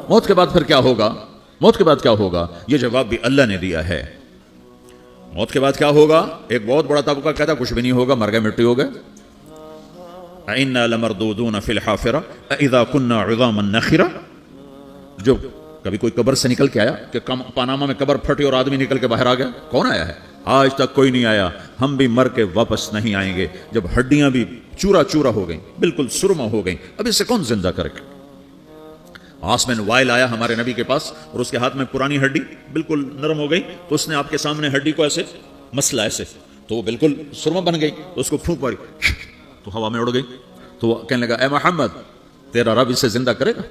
موت کے بعد پھر کیا ہوگا؟ موت کے بعد کیا ہوگا؟ یہ جواب بھی اللہ نے دیا ہے. موت کے بعد کیا ہوگا؟ ایک بہت بڑا طبقہ کہتا کچھ بھی نہیں ہوگا، مر گئے مٹی ہو گئے. اِنَّا لَمَرْدُودُونَ فِي الْحَافِرَةِ اِذَا كُنَّا عِظَامًا نَخِرَةً. جو کبھی کوئی قبر سے نکل کے آیا کہ پاناما میں قبر پھٹی اور آدمی نکل کے باہر آ گیا؟ کون آیا ہے؟ آج تک کوئی نہیں آیا. ہم بھی مر کے واپس نہیں آئیں گے. جب ہڈیاں بھی چورا چورا ہو گئیں، بالکل سرما ہو گئیں، اب اسے کون زندہ کرے گا؟ آسمین وائل آیا ہمارے نبی کے پاس اور اس کے ہاتھ میں پرانی ہڈی بالکل نرم ہو گئی، تو اس نے آپ کے سامنے ہڈی کو ایسے مسلا ایسے، تو وہ بالکل سرما بن گئی. تو اس کو پھونک ماری تو ہوا میں اڑ گئی. تو وہ کہنے لگا اے محمد تیرا رب اسے زندہ کرے گا؟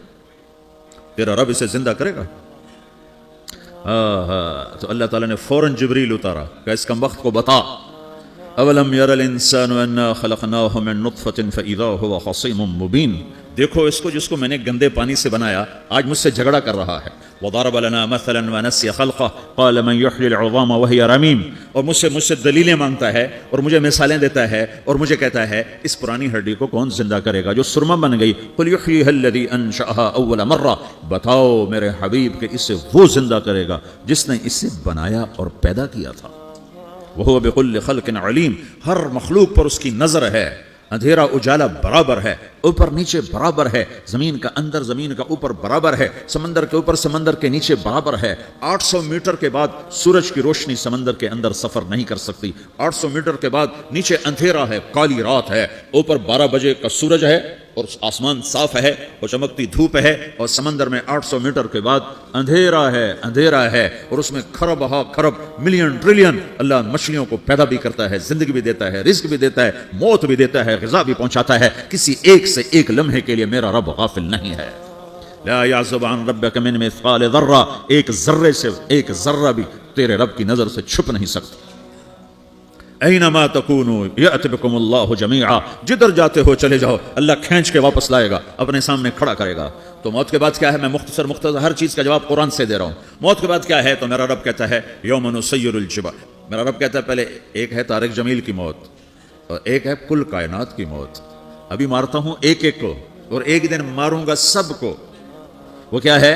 تیرا رب اسے زندہ کرے گا؟ تو اللہ تعالیٰ نے فوراً جبریل اتارا کہ اس کمبخت کو بتا اولم یر الانسان انا خلقناہ من نطفۃ فاذا هو خصیم مبین. دیکھو اس کو جس کو میں نے گندے پانی سے بنایا آج مجھ سے جھگڑا کر رہا ہے. وضرب لنا مثلا ونسی خلقہ قال من یحیی العظام وہی رمیم. اور مجھ سے دلیلیں مانگتا ہے اور مجھے مثالیں دیتا ہے اور مجھے کہتا ہے اس پرانی ہڈی کو کون زندہ کرے گا جو سرما بن گئی؟ قل یحییھا الذی انشأھا اول مرہ. بتاؤ میرے حبیب کہ اسے وہ زندہ کرے گا جس نے اسے بنایا اور پیدا کیا تھا. وہ بكل خلق علیم. ہر مخلوق پر اس کی نظر ہے. اندھیرا اجالا برابر ہے، اوپر نیچے برابر ہے، زمین کا اندر زمین کا اوپر برابر ہے، سمندر کے اوپر سمندر کے نیچے برابر ہے. 800 میٹر کے بعد سورج کی روشنی سمندر کے اندر سفر نہیں کر سکتی. 800 میٹر کے بعد نیچے اندھیرا ہے، کالی رات ہے، اوپر 12 بجے کا سورج ہے اور آسمان صاف ہے اور چمکتی دھوپ ہے، اور سمندر میں 800 میٹر کے بعد اندھیرا ہے اور اس میں کھرب ہا کھرب ملین ٹریلین اللہ مچھلیوں کو پیدا بھی کرتا ہے، زندگی بھی دیتا ہے، رزق بھی دیتا ہے، موت بھی دیتا ہے، غذا بھی پہنچاتا ہے. کسی ایک سے ایک لمحے کے لیے میرا رب غافل نہیں ہے. لا يعزب عن ربك من مثقال ذرہ. ایک ذرے سے ایک ذرہ بھی تیرے رب کی نظر سے چھپ نہیں سکتا. اینما تکونوا یأتی بکم اللہ جمیعا. جدھر جاتے ہو چلے جاؤ، اللہ کھینچ کے واپس لائے گا، اپنے سامنے کھڑا کرے گا. تو موت کے بعد کیا ہے؟ میں مختصر ہر چیز کا جواب قرآن سے دے رہا ہوں. موت کے بعد کیا ہے؟ تو میرا رب کہتا ہے یوم نسیر الجبال. میرا رب کہتا ہے پہلے ایک ہے طارق جمیل کی موت اور ایک ہے کل کائنات کی موت. ابھی مارتا ہوں ایک ایک کو اور ایک دن ماروں گا سب کو. وہ کیا ہے؟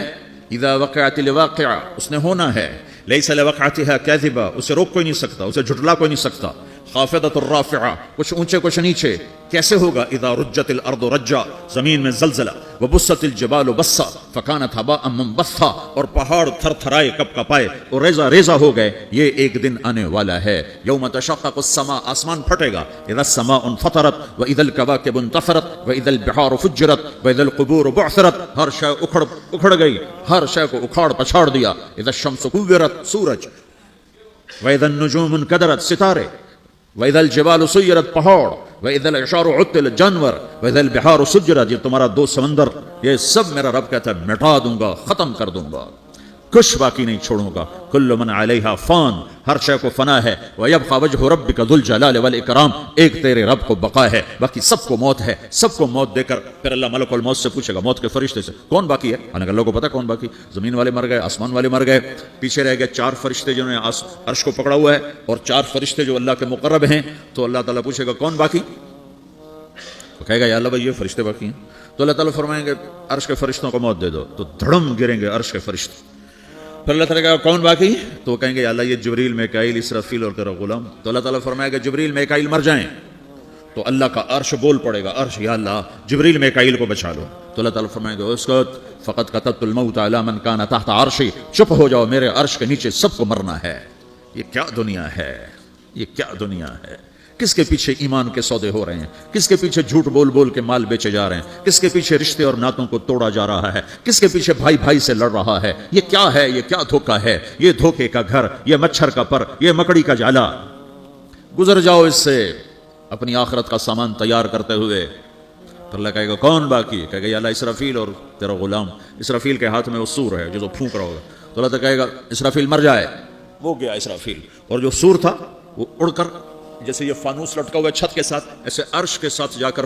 اذا وقعت الواقعہ. اس نے ہونا ہے. لیس لوقعتها کاذبہ. اسے روک کوئی نہیں سکتا، اسے جھٹلا کوئی نہیں سکتا. خافضۃ الرافعہ. کچھ اونچے کچھ نیچے. کیسے ہوگا؟ اذا رجت الارض رجا. زمین میں زلزلہ. وبست الجبال بسا فکانت هباء منبثا. اور پہاڑ تھر تھرائے کپ کپائے اور ریزہ ریزہ ہو گئے. یہ ایک دن آنے والا ہے. یوم تشقق السماء. آسمان پھٹے گا. اذا السماء انفطرت واذا الكواكب انتثرت واذا البحار فجرت واذا القبور بعثرت. ہر شے اکھڑ گئی، ہر شے کو اکھاڑ پچھاڑ دیا. اذا الشمس كورت. سورج. واذا النجوم انكدرت. ستارے. وَإِذَا الْجِبَالُ سُيِّرَتْ. پہاڑ. وَإِذَا الْعِشَارُ عُطِّلَتْ. جانور. وَإِذَا الْبِحَارُ سُجِّرَتْ. یہ تمہارا دو سمندر، یہ سب میرا رب کہتا ہے مٹا دوں گا، ختم کر دوں گا، کچھ باقی نہیں چھوڑوں گا. کل من علیہا فان. ہر شے کو فنا ہے. وَيَبْقَى وَجْهُ رَبِّكَ ذُو الْجَلَالِ وَالْإِكْرَامِ. ایک تیرے رب کو بقا ہے، باقی سب کو موت ہے. سب کو موت دے کر پھر اللہ ملک الموت سے پوچھے گا، موت کے فرشتے سے کون باقی ہے؟ اللہ کو پتا کون باقی. زمین والے مر گئے، آسمان والے مر گئے، پیچھے رہ گئے 4 فرشتے جنہوں نے عرش کو پکڑا ہوا ہے اور 4 فرشتے جو اللہ کے مقرب ہیں. تو اللہ تعالیٰ پوچھے گا کون باقی؟ تو کہے گا یا اللہ بھائی یہ فرشتے باقی ہیں. تو اللہ تعالیٰ فرمائیں گے عرش کے فرشتوں کو موت دے دو. تو دھڑم گریں گے عرش کے فرشتے. پھر اللہ تعالیٰ کہا کون باقی؟ تو وہ کہیں گے یا اللہ یہ جبریل میکائیل اسرافیل اور تیرا غلام. تو اللہ تعالیٰ فرمائے گا جبریل میکائیل مر جائیں. تو اللہ کا عرش بول پڑے گا، عرش یا اللہ جبریل میکائیل کو بچا لو. تو اللہ تعالیٰ فرمائے گا اسکت فقط کتبت الموت علی من کان تحت عرشی. چپ ہو جاؤ، میرے عرش کے نیچے سب کو مرنا ہے. یہ کیا دنیا ہے؟ یہ کیا دنیا ہے؟ کس کے پیچھے ایمان کے سودے ہو رہے ہیں؟ کس کے پیچھے جھوٹ بول بول کے مال بیچے جا رہے ہیں؟ کس کے پیچھے رشتے اور ناتوں کو توڑا جا رہا ہے؟ کس کے پیچھے بھائی بھائی سے لڑ رہا ہے؟ یہ کیا ہے؟ یہ کیا دھوکہ ہے؟ یہ دھوکے کا گھر، یہ مچھر کا پر، یہ مکڑی کا جالا. گزر جاؤ اس سے اپنی آخرت کا سامان تیار کرتے ہوئے. تو اللہ کہے گا کون باقی؟ کہے گا یا اللہ اسرافیل اور تیرا غلام. اسرافیل کے ہاتھ میں وہ سور ہے جو پھونک رہا ہوگا. تو اللہ کہے گا اسرافیل مر جائے. وہ گیا اسرافیل، اور جو سور تھا وہ اڑ کر جیسے یہ فانوس لٹکا ہوا ہے چھت کے ساتھ، ایسے عرش کے ساتھ جا کر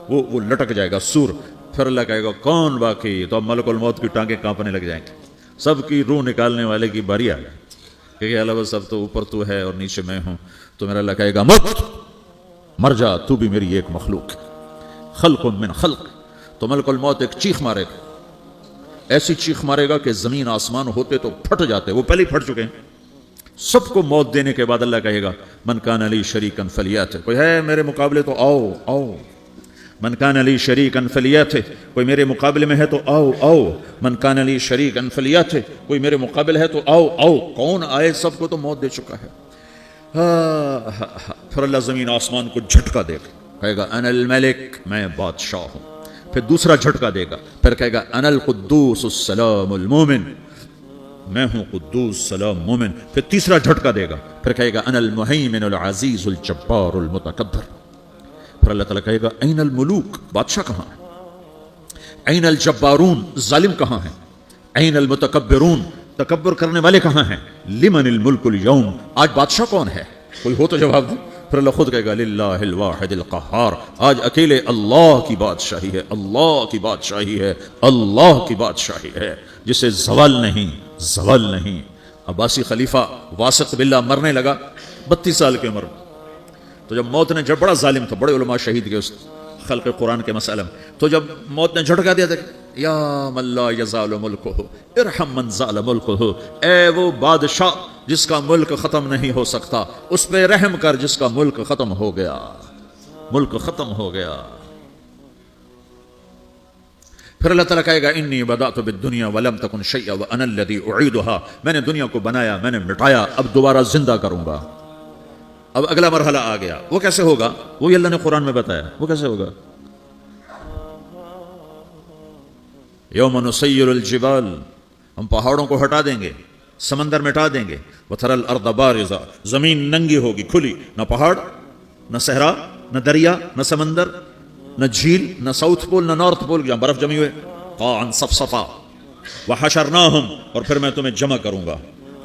وہ لٹک جائے گا سور. پھر اللہ کہے گا کون باقی؟ تو اب ملک الموت کی ٹانگیں کانپنے لگ جائیں گے. سب کی روح نکالنے والے کی باری آ گئی کہ اللہ بس اب تو اوپر تو ہے اور نیچے میں ہوں. تو میرا اللہ کہے گا مر جا، تو بھی میری ایک مخلوق، خلق من خلق. تو ملک الموت ایک چیخ مارے گا ایسی چیخ مارے گا کہ زمین آسمان ہوتے تو پھٹ جاتے، وہ پہلے ہی پھٹ چکے ہیں۔ سب کو موت دینے کے بعد اللہ کہے گا من کان لی شریکا فلیاتہ، کوئی ہے میرے مقابلے تو آؤ آؤ، من کان لی شریکا فلیاتہ، کوئی میرے مقابلے میں ہے تو آؤ آؤ، من کان لی شریکا فلیاتہ، کوئی میرے مقابلے ہے تو آؤ آؤ، کون آئے؟ سب کو تو موت دے چکا ہے۔ پھر اللہ زمین آسمان کو جھٹکا دے گا، کہے گا انا الملک، میں بادشاہ ہوں۔ پھر دوسرا جھٹکا دے گا، پھر کہے گا انا القدوس السلام المومن، میں ہوں قدوس سلام مومن۔ پھر تیسرا جھٹکا دے گا، پھر کہے گا انا المہیمن العزیز الجبار المتکبر۔ پھر اللہ تعالیٰ کہے گا این الملوک، بادشاہ کہاں ہے؟ این الجبارون، ظالم کہاں ہیں؟ این المتکبرون، تکبر کرنے والے کہاں ہیں؟ لمن الملک اليوم، آج بادشاہ کون ہے؟ کوئی ہو تو جواب دے۔ پھر اللہ خود کہے گا للہ الواحد القہار، آج اکیلے اللہ کی بادشاہی ہے، اللہ کی بادشاہی ہے، اللہ کی بادشاہی ہے، جسے زوال نہیں، زوال نہیں۔ عباسی خلیفہ واسق باللہ مرنے لگا 32 سال کی عمر میں، تو جب موت نے، جب بڑا ظالم تھا، بڑے علماء شہید گئے اس خلق قرآن کے مسئلہ میں، تو جب موت نے جھٹکا دیا تھا یا من لا یزال ملکہ ارحم من زال ملکہ، اے وہ بادشاہ جس کا ملک ختم نہیں ہو سکتا، اس پہ رحم کر جس کا ملک ختم ہو گیا، ملک ختم ہو گیا۔ پھر اللہ تعالیٰ کہے گا انی بدأت بالدنیا ولم تکن شیئا وانا الذی اعیدها، میں نے دنیا کو بنایا، میں نے مٹایا، اب دوبارہ زندہ کروں گا۔ اب اگلا مرحلہ آ گیا، وہ کیسے ہوگا؟ وہی اللہ نے قرآن میں بتایا، وہ کیسے ہوگا؟ یوم نسیر الجبال، ہم پہاڑوں کو ہٹا دیں گے، سمندر مٹا دیں گے، وتری الارض بارزہ، زمین ننگی ہوگی، کھلی، نہ پہاڑ، نہ صحرا، نہ دریا، نہ سمندر، نہ جھیل، نہ ساؤتھ پول، نہ نارتھ پول جہاں برف جمی ہوئے، قاعا صفصفا، وحشرناہم، اور پھر میں تمہیں جمع کروں گا،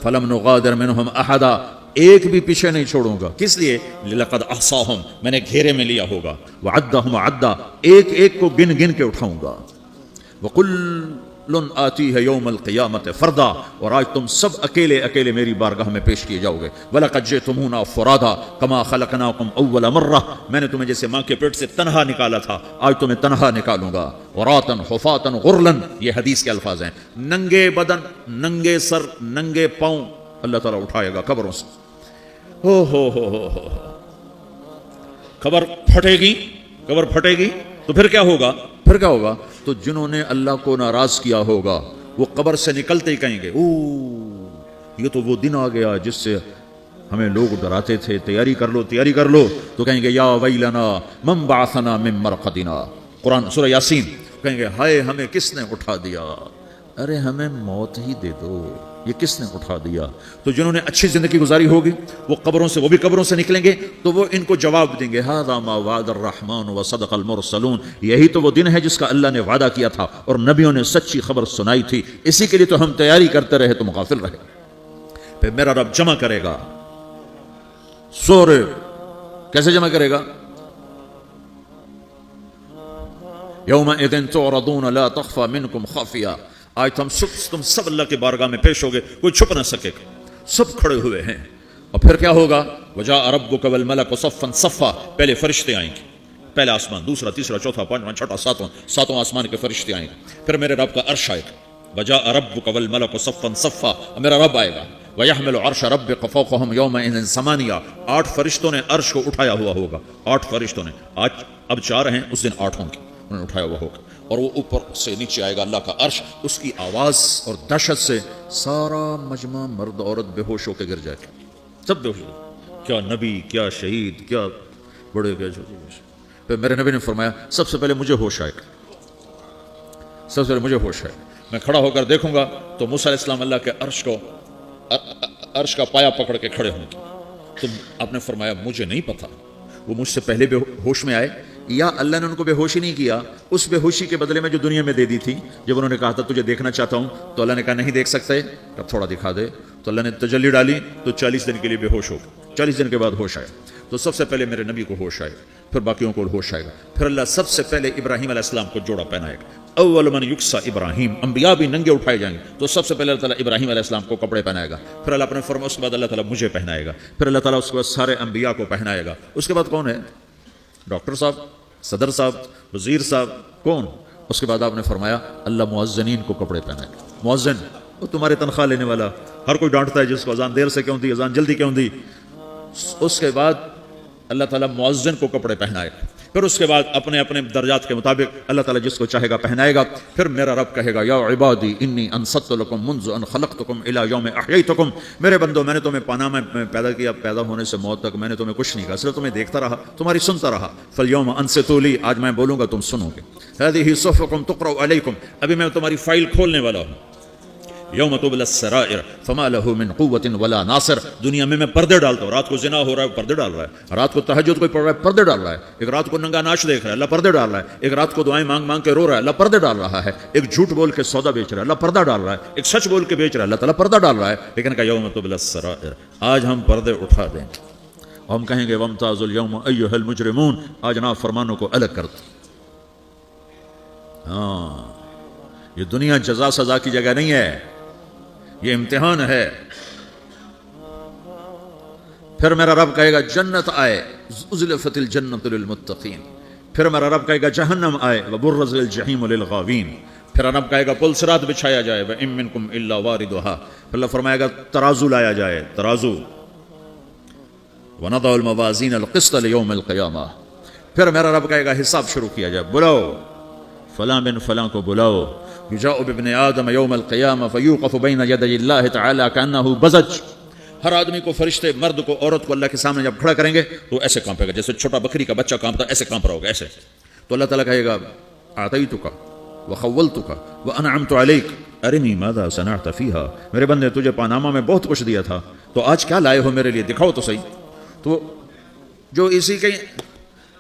فلم نغادر منہم احدا، ایک بھی پیچھے نہیں چھوڑوں گا، کس لیے؟ لقد احصاہم، میں نے گھیرے میں لیا ہوگا، وعدہم عدا، ایک ایک کو گن گن کے اٹھاؤں گا، وَكُلٌّ آتِيهَ يَوْمَ الْقِيَامَةِ فَرْدًا، اور آج تم سب اکیلے اکیلے میری بارگاہ میں پیش کیے جاؤ گے، وَلَقَدْ جِئْتُمُونَا فُرَادًا كَمَا خَلَقْنَاكُمْ أَوَّلَ مَرَّةٍ، میں نے تمہیں جیسے ماں کے پیٹ سے تنہا نکالا تھا، آج تمہیں تنہا نکالوں گا، عُرَاةً حُفَاةً غُرْلًا، یہ حدیث کے الفاظ ہیں، ننگے بدن، ننگے سر، ننگے پاؤں اللہ تعالیٰ اٹھائے گا قبروں سے، ہو قبر پھٹے گی، قبر پھٹے گی تو پھر کیا ہوگا؟ پھر کیا ہوگا؟ تو جنہوں نے اللہ کو ناراض کیا ہوگا وہ قبر سے نکلتے ہی کہیں گے یہ تو وہ دن آ گیا جس سے ہمیں لوگ ڈراتے تھے، تیاری کر لو تیاری کر لو، تو کہیں گے یا ویلنا من بعثنا من مرقدنا، قرآن سورہ یاسین، کہیں گے ہائے ہمیں کس نے اٹھا دیا، ارے ہمیں موت ہی دے دو، یہ کس نے اٹھا دیا؟ تو جنہوں نے اچھی زندگی گزاری ہوگی وہ قبروں سے، وہ بھی قبروں سے نکلیں گے تو وہ ان کو جواب دیں گے ھذا ما وعد الرحمن وصدق المرسلون، یہی تو وہ دن ہے جس کا اللہ نے وعدہ کیا تھا اور نبیوں نے سچی خبر سنائی تھی، اسی کے لیے تو ہم تیاری کرتے رہے تو مغافل رہے۔ پھر میرا رب جمع کرے گا، سورے کیسے جمع کرے گا؟ یومئذ تعرضون لا تخفى منکم خافیہ، آج تم سب اللہ کے بارگاہ میں پیش ہوگے، کوئی چھپ نہ سکے گا، سب کھڑے ہوئے ہیں، اور پھر کیا ہوگا؟ وجاء ربک والملک صفا صفا، پہلے فرشتے آئیں گے، پہلا آسمان، دوسرا، تیسرا، چوتھا، پانچواں، چھٹا، ساتواں آسمان کے فرشتے آئیں گے، پھر میرے رب کا عرش آئے گا، وجاء ربک والملک صفا صفا، میرا رب آئے گا، وَيَحْمِلُ عَرْشَ رَبِّكَ فَوْقَهُمْ يَوْمَئِذٍ ثَمَانِيَةٌ، 8 فرشتوں نے عرش کو اٹھایا ہوا ہوگا، 8 فرشتوں نے، آج اب 4 ہیں، اس دن 8 ہوں گے، انہوں نے اٹھایا ہوا ہوگا، اور وہ اوپر سے نیچے آئے گا اللہ کا عرش، اس کی آواز اور دہشت سے سارا مجمع مرد عورت بے ہوش ہو کے گر جائے گا، سب بے ہوش ہو، کیا نبی، کیا شہید، کیا بڑے، کیا چھوٹے۔ پھر میرے نبی نے فرمایا سب سے پہلے مجھے ہوش آئے گا، سب سے پہلے مجھے ہوش آئے گا، میں کھڑا ہو کر دیکھوں گا تو موسیٰ علیہ السلام اللہ کے عرش کا پایا پکڑ کے کھڑے ہوں گے، تو آپ نے فرمایا مجھے نہیں پتا وہ مجھ سے پہلے بے ہوش میں آئے یا اللہ نے ان کو بے ہوشی نہیں کیا، اس بے ہوشی کے بدلے میں جو دنیا میں دے دی تھی، جب انہوں نے کہا تھا تجھے دیکھنا چاہتا ہوں تو اللہ نے کہا نہیں دیکھ سکتے، اب تھوڑا دکھا دے، تو اللہ نے تجلی ڈالی تو 40 دن کے لیے بے ہوش ہو گئے، 40 دن کے بعد ہوش آئے، تو سب سے پہلے میرے نبی کو ہوش آئے، پھر باقیوں کو ہوش آئے گا، پھر اللہ سب سے پہلے ابراہیم علیہ السلام کو جوڑا پہنائے گا، اول من یکسا ابراہیم، انبیاء بھی ننگے اٹھائے جائیں گے، تو سب سے پہلے اللہ تعالیٰ ابراہیم علیہ السلام کو کپڑے پہنائے گا، پھر اللہ اپنے فرما، اس کے بعد اللہ تعالیٰ مجھے پہنائے گا، پھر اللہ تعالیٰ اس کے بعد سارے انبیاء کو پہنائے گا، اس کے بعد کون ہے؟ ڈاکٹر صاحب، صدر صاحب، وزیر صاحب، کون؟ اس کے بعد آپ نے فرمایا اللہ مؤذنین کو کپڑے پہنائے. مؤذن وہ تمہارے تنخواہ لینے والا، ہر کوئی ڈانٹتا ہے جس کو اذان دیر سے کیوں دی، اذان جلدی کیوں دی. اس کے بعد اللہ تعالیٰ مؤذن کو کپڑے پہنائے. پھر اس کے بعد اپنے اپنے درجات کے مطابق اللہ تعالیٰ جس کو چاہے گا پہنائے گا. پھر میرا رب کہے گا یا عبادی انی انصت لکم منذ ان خلقتکم الی یوم احییتکم، میرے بندو میں نے تمہیں پاناما میں پیدا کیا، پیدا ہونے سے موت تک میں نے تمہیں کچھ نہیں کہا، صرف تمہیں دیکھتا رہا، تمہاری سنتا رہا. فالیوم انصتوا لی، آج میں بولوں گا تم سنو گے. ہذہ صحفکم تقرأ علیکم، ابھی میں تمہاری فائل کھولنے والا ہوں. یوم تبلی السرائر فما له من قوت ولا ناصر، دنیا میں پردے ڈالتا ہوں. رات کو زنا ہو رہا ہے پردے ڈال رہا ہے، رات کو تہجد کوئی پڑھ رہا ہے پردے ڈال رہا ہے، ایک رات کو ننگا ناچ دیکھ رہا ہے اللہ پردے ڈال رہا ہے، ایک رات کو دعائیں مانگ مانگ کے رو رہا ہے اللہ پردے ڈال رہا ہے، ایک جھوٹ بول کے سودا بیچ رہا ہے اللہ پردہ ڈال رہا ہے، ایک سچ بول کے بیچ رہا ہے اللہ تعالیٰ پردہ ڈال رہا ہے. لیکن کہ یوم تبلی السرائر، آج ہم پردے اٹھا دیں گے، ہم کہیں گے وامتازوا اليوم ایھا المجرمون، آج نافرمانوں کو الگ کر دو. ہاں، یہ دنیا جزا سزا کی جگہ نہیں ہے، یہ امتحان ہے. پھر میرا رب کہے گا جنت آئے، ازلفت الجنت للمتقین. پھر میرا رب کہے گا جہنم آئے، وبرزت الجحیم للغاوین. پھر رب کہے گا پل صراط بچھایا جائے، وَإِن مِّنكُمْ إِلَّا وَارِدُهَا. پھر اللہ فرمائے گا ترازو لایا جائے، ترازو. وَنَضَعُ الْمَوَازِينَ الْقِسْطَ لِيَوْمِ الْقِيَامَةِ. پھر میرا رب کہے گا حساب شروع کیا جائے، بلاؤ فلاں بن فلاں کو بلاؤ. یجاء بابن آدم یوم القیامہ فیوقف بین یدی اللہ تعالی کانہ بزج. ہر آدمی کو، فرشتے مرد کو عورت کو اللہ کے سامنے جب کھڑا کریں گے تو ایسے کانپے گا جیسے چھوٹا بکری کا بچہ کانپتا، ایسے کانپ رہا ہوگا ایسے. تو اللہ تعالیٰ کہے گا اعطیتک وخولتک وانعمت علیک ارنی ماذا صنعت فیہا. میرے بندے تجھے پاناما میں بہت کچھ دیا تھا، تو آج کیا لائے ہو میرے لیے، دکھاؤ تو صحیح. تو جو اسی کے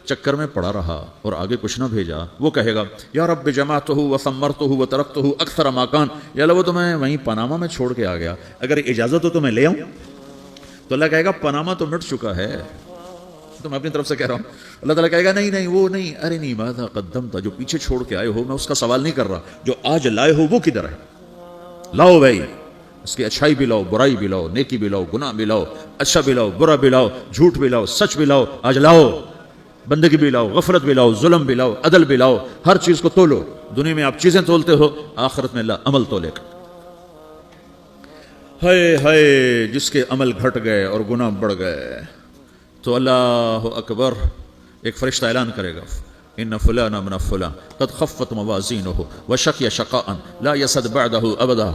چکر میں پڑا رہا اور آگے کچھ نہ بھیجا، وہ کہے گا یا رب جمعتہ وثمرتہ وترکتہ اکثر ما کان، یا اللہ وہ تو میں وہیں پاناما میں چھوڑ کے آ گیا، اگر اجازت ہو تو میں لے آؤں. تو اللہ کہے گا پاناما تو مٹ چکا ہے، تو میں اپنی طرف سے کہہ رہا ہوں. اللہ تعالیٰ کہے گا نہیں نہیں وہ نہیں، ارنی ماذا قدمت، جو پیچھے چھوڑ کے آئے ہو میں اس کا سوال نہیں کر رہا، جو آج لائے ہو وہ کدھر ہے. لاؤ بھائی، اس کی اچھائی بھی لاؤ، برائی بھی لاؤ، نیکی بھی لاؤ، گناہ بھی لاؤ، اچھا بھی لاؤ، برا بھی لاؤ، جھوٹ بھی لاؤ، سچ بھی لاؤ، آج لاؤ. بندگی بھی لاؤ، غفلت بھی لاؤ، ظلم بھی لاؤ، عدل بھی لاؤ، ہر چیز کو تولو. دنیا میں آپ چیزیں تولتے ہو، آخرت میں اللہ عمل تولے گا. ہائے ہائے جس کے عمل گھٹ گئے اور گناہ بڑھ گئے تو اللہ اکبر، ایک فرشتہ اعلان کرے گا ان فلان من فلان قد خفت موازینہ وشقی شقاء لا یسد بعدہ ابدا.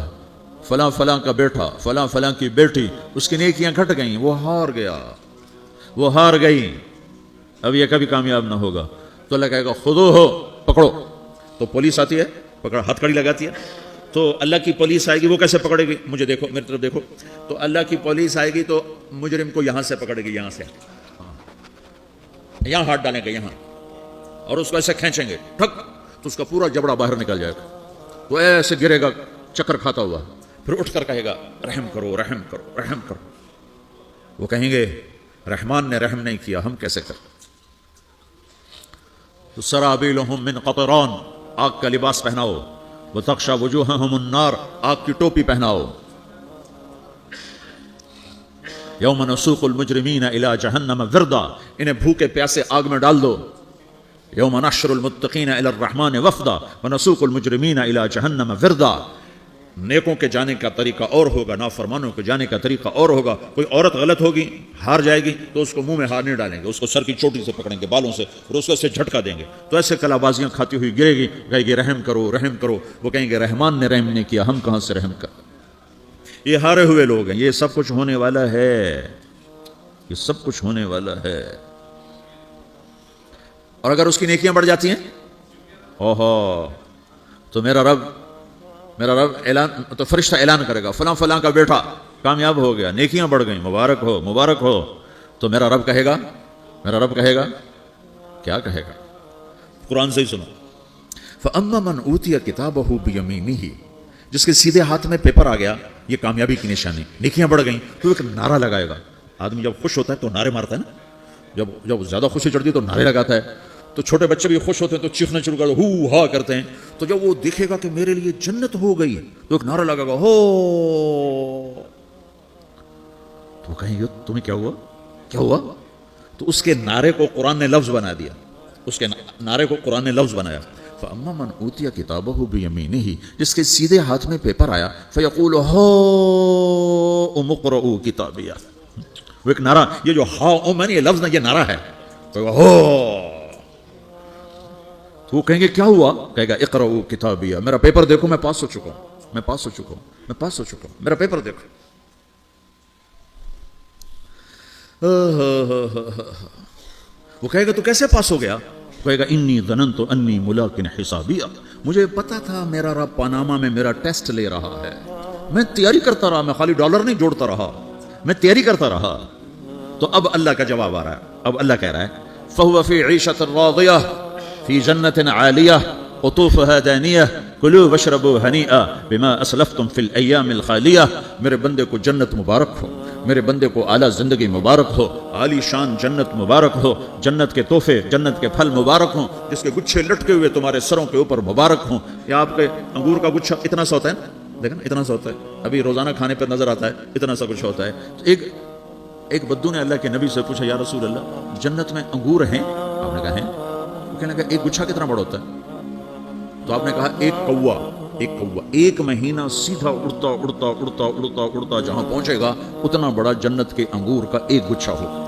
فلاں فلاں کا بیٹا، فلاں فلاں کی بیٹی، اس کی نیکیاں گھٹ گئیں، وہ ہار گیا، وہ ہار گئی، اب یہ کبھی کامیاب نہ ہوگا. تو اللہ کہے گا خودو ہو، پکڑو. تو پولیس آتی ہے، پکڑ ہتھ کڑی لگاتی ہے. تو اللہ کی پولیس آئے گی، وہ کیسے پکڑے گی، مجھے دیکھو میری طرف دیکھو. تو اللہ کی پولیس آئے گی تو مجرم کو یہاں سے پکڑے گی، یہاں سے یہاں ہاتھ ڈالیں گے یہاں، اور اس کو ایسے کھینچیں گے ٹھک، تو اس کا پورا جبڑا باہر نکل جائے گا، وہ ایسے گرے گا چکر کھاتا ہوا. پھر اٹھ کر کہے گا رحم کرو رحم کرو رحم کرو. وہ کہیں گے رحمان نے رحم نہیں کیا، ہم کیسے کریں. تو سرابیلہم من قطران، آگ کا لباس پہناؤ. وتغشی وجوہہم النار، آگ کی ٹوپی پہناؤ. یوم نسوق المجرمین الی جہنم وردا، انہیں بھوکے پیاسے آگ میں ڈال دو. یوم نحشر المتقین الی الرحمن وفدا ونسوق المجرمین الی جہنم وردا. نیکوں کے جانے کا طریقہ اور ہوگا، نافرمانوں کے جانے کا طریقہ اور ہوگا. کوئی عورت غلط ہوگی، ہار جائے گی تو اس کو منہ میں ہار نہیں ڈالیں گے، اس کو سر کی چوٹی سے پکڑیں گے، بالوں سے، اور اس کو ایسے جھٹکا دیں گے تو ایسے کلا بازیاں کھاتی ہوئی گرے گی، کہے گی رحم کرو رحم کرو. وہ کہیں گے رحمان نے رحم نہیں کیا، ہم کہاں سے رحم کر. یہ ہارے ہوئے لوگ ہیں، یہ سب کچھ ہونے والا ہے، یہ سب کچھ ہونے والا ہے. اور اگر اس کی نیکیاں بڑھ جاتی ہیں اوہو، تو میرا رب اعلان، تو فرشتہ اعلان کرے گا فلاں فلاں کا بیٹا کامیاب ہو گیا، نیکیاں بڑھ گئیں، مبارک ہو مبارک ہو. تو میرا رب کہے گا کیا کہے گا، قرآن سے ہی سنو. فَأَمَّا مَنْ أُوتِيَ كِتَابَهُ بِيَمِينِهِ، جس کے سیدھے ہاتھ میں پیپر آ گیا، یہ کامیابی کی نشانی، نیکیاں بڑھ گئیں. تو ایک نعرہ لگائے گا. آدمی جب خوش ہوتا ہے تو نعرے مارتا ہے نا، جب زیادہ خوشی چڑھتی ہے تو نعرے لگاتا ہے. تو چھوٹے بچے بھی خوش ہوتے ہیں تو چیخنا شروع کر ہو ہا کرتے ہیں. تو جب وہ دیکھے گا کہ میرے لیے جنت ہو گئی تو ایک نعرہ لگا گا ہو. تو وہ کہیں گے تمہیں کیا ہوا. تو اس کے نعرے کو قرآن نے لفظ بنا دیا، اس کے نعرے کو قرآن نے لفظ بنایا. فَأَمَّا مَنْ أُوتِيَ كِتَابَهُ بِيَمِينِهِ، جس کے سیدھے ہاتھ میں پیپر آیا، فَيَقُولُ هَاؤُمُ اقْرَءُوا کِتَابِیَہ، وہ ایک نعرہ، یہ جو ہاؤم ہے یہ لفظ نہیں، یہ نعرہ ہے، تو وہ کہیں گے کیا ہوا؟ کہے گا اقرؤوا کتابیہ، میرا پیپر دیکھو، میں پاس ہو چکا ہوں، میں پاس ہو چکا ہوں، میں پاس ہو چکا ہوں، میرا پیپر دیکھو۔ وہ کہے گا تو کیسے پاس ہو گیا؟ کہے گا انی ظننت انی ملاق حسابیہ، مجھے پتا تھا میرا رب پاناما میں میرا ٹیسٹ لے رہا ہے، میں تیاری کرتا رہا، میں خالی ڈالر نہیں جوڑتا رہا، میں تیاری کرتا رہا۔ تو اب اللہ کا جواب آ رہا ہے، اب اللہ کہہ رہا ہے فَهُوَ فِي عِيشَةٍ رَاضِيَةٍ فِي جَنَّةٍ عَالِيَةٍ قُطُوفُهَا دَانِيَةٌ كُلُوا وَاشْرَبُوا هَنِيئًا بِمَا أَسْلَفْتُمْ فِي الْأَيَّامِ الْخَالِيَةِ، میرے بندے کو جنت مبارک ہو، میرے بندے کو اعلیٰ زندگی مبارک ہو، عالی شان جنت مبارک ہو، جنت کے تحفے، جنت کے پھل مبارک ہوں، جس کے گچھے لٹکے ہوئے تمہارے سروں کے اوپر مبارک ہوں۔ یا آپ کے انگور کا گچھا اتنا سا ہوتا ہے نا، دیکھیں اتنا سا ہوتا ہے، ابھی روزانہ کھانے پہ نظر آتا ہے، اتنا سا کچھ ہوتا ہے۔ ایک بدو نے اللہ کے نبی سے پوچھا یا رسول اللہ جنت میں انگور ہیں؟ آپ نے کہا ہیں۔ وہ کہنے لگا ایک گچھا کتنا بڑا ہوتا ہے؟ تو آپ نے کہا ایک کوا، ایک مہینہ سیدھا اڑتا اڑتا اڑتا اڑتا اڑتا جہاں پہنچے گا اتنا بڑا جنت کے انگور کا ایک گچھا ہوگا۔